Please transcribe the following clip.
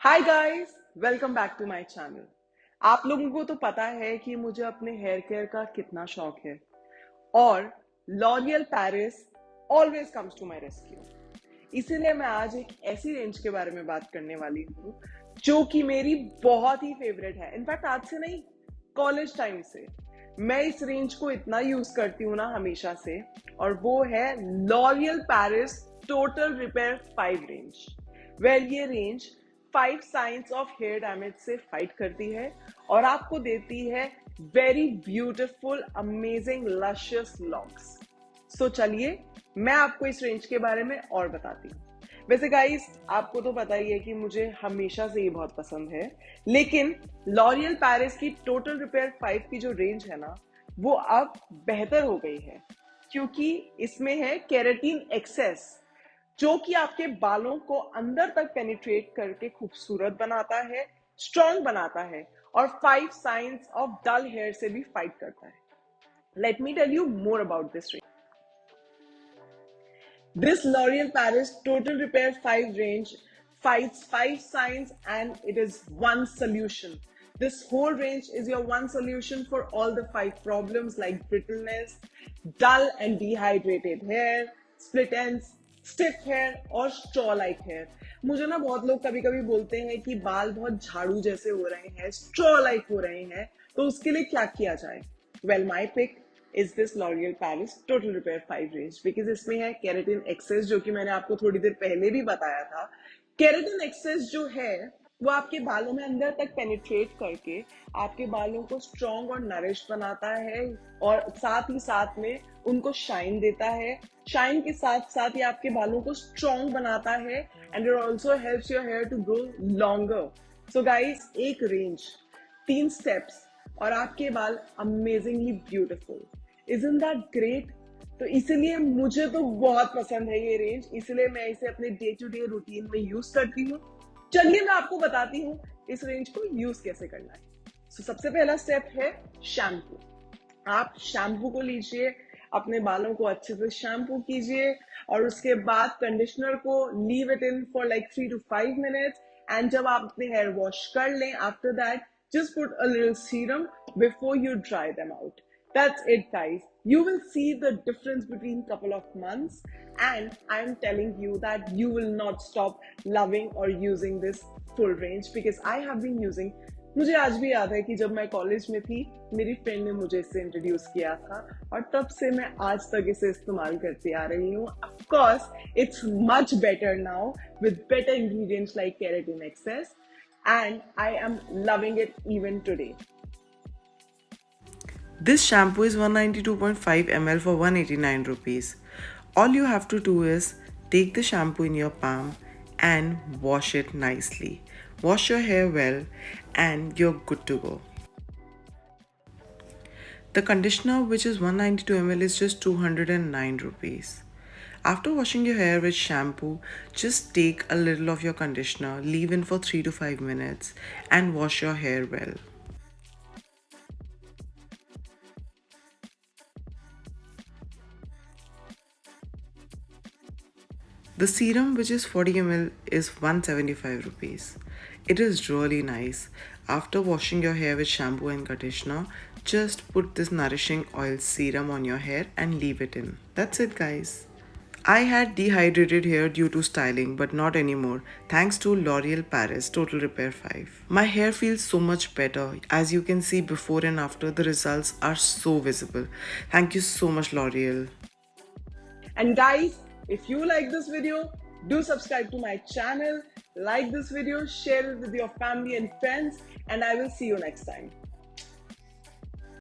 Hi guys, welcome back to my channel. आप लोगों को तो पता है कि मुझे अपने हेयर केयर का कितना शौक है और L'Oreal Paris always comes to my rescue. इसीलिए मैं आज एक ऐसी रेंज के बारे में बात करने वाली हूँ जो कि मेरी बहुत ही फेवरेट है। इनफैक्ट आज से नहीं, कॉलेज टाइम से मैं इस रेंज को इतना यूज करती हूँ ना हमेशा से, और वो है L'Oréal Paris total repair 5 range. Well ये range 5 science of hair damage से फाइट करती है और आपको देती है very beautiful amazing luscious locks. So चलिए मैं आपको इस रेंज के बारे में और बताती हूँ। वैसे गाइस, आपको तो पता ही है कि मुझे हमेशा से ये बहुत पसंद है, लेकिन लॉरियल पेरिस की टोटल रिपेयर 5 की जो रेंज है ना, वो अब बेहतर हो गई है क्योंकि इसमें है केराटिन एक्सेस, जो कि आपके बालों को अंदर तक पेनिट्रेट करके खूबसूरत बनाता है, स्ट्रॉन्ग बनाता है और 5 साइंस ऑफ डल हेयर से भी फाइट करता है। Let me tell you more about this range. This L'Oreal Paris Total Repair 5 range fights 5 signs and it is one solution. This whole range is your one solution for all the 5 problems like brittleness, dull and dehydrated hair, split ends, stiff hair और straw like hair. मुझे ना बहुत लोग कभी कभी बोलते हैं कि बाल बहुत झाड़ू जैसे हो रहे हैं, straw like हो रहे हैं, तो उसके लिए क्या किया जाए? Well, my pick is this L'Oreal Paris Total Repair 5 range because इसमें है केराटिन एक्सेस, जो कि मैंने आपको थोड़ी देर पहले भी बताया था। केराटिन एक्सेस जो है वो आपके बालों में अंदर तक पेनिट्रेट करके आपके बालों को स्ट्रॉन्ग और नरिश बनाता है और साथ ही साथ में उनको शाइन देता है। शाइन के साथ साथ ये आपके बालों को स्ट्रॉन्ग बनाता है and it also helps your hair to grow longer. So guys, एक रेंज, 3 स्टेप्स और आपके बाल amazingly beautiful. Isn't that great? तो इसीलिए मुझे तो बहुत पसंद है ये रेंज, इसलिए मैं इसे अपने डे टू डे रूटीन में यूज करती हूँ। चलिए मैं आपको बताती हूँ इस रेंज को यूज कैसे करना है। सबसे पहला स्टेप है शैम्पू। आप शैम्पू को लीजिए, अपने बालों को अच्छे से शैम्पू कीजिए और उसके बाद कंडीशनर को leave it in for like 3 to 5 minutes. And जब आप अपने हेयर वॉश कर लें, after that just put a little serum before you dry them out. That's it, guys. You will see the difference between couple of months, and I'm telling you that you will not stop loving or using this full range because I have been using. मुझे आज भी याद है कि जब मैं college में थी, मेरी फ्रेंड ने मुझे इससे इंट्रोड्यूस किया था और तब से मैं आज तक इसे इस्तेमाल करती आ रही हूँ। Of course, it's much better now with better ingredients like keratin excess, and I am loving it even today. This shampoo is 192.5 ml for 189 rupees. All you have to do is take the shampoo in your palm and wash it nicely. Wash your hair well and you're good to go. The conditioner, which is 192 ml, is just 209 rupees. After washing your hair with shampoo, just take a little of your conditioner, leave in for 3 to 5 minutes and wash your hair well. The serum, which is 40 ml, is 175 rupees. It is really nice. After washing your hair with shampoo and conditioner, just put this nourishing oil serum on your hair and leave it in. That's it, guys. I had dehydrated hair due to styling, but not anymore thanks to L'Oreal Paris Total Repair 5. My hair feels so much better. As you can see, before and after, the results are so visible. Thank you so much, L'Oreal. And guys, if you like this video, do subscribe to my channel, like this video, share it with your family and friends, and I will see you next time.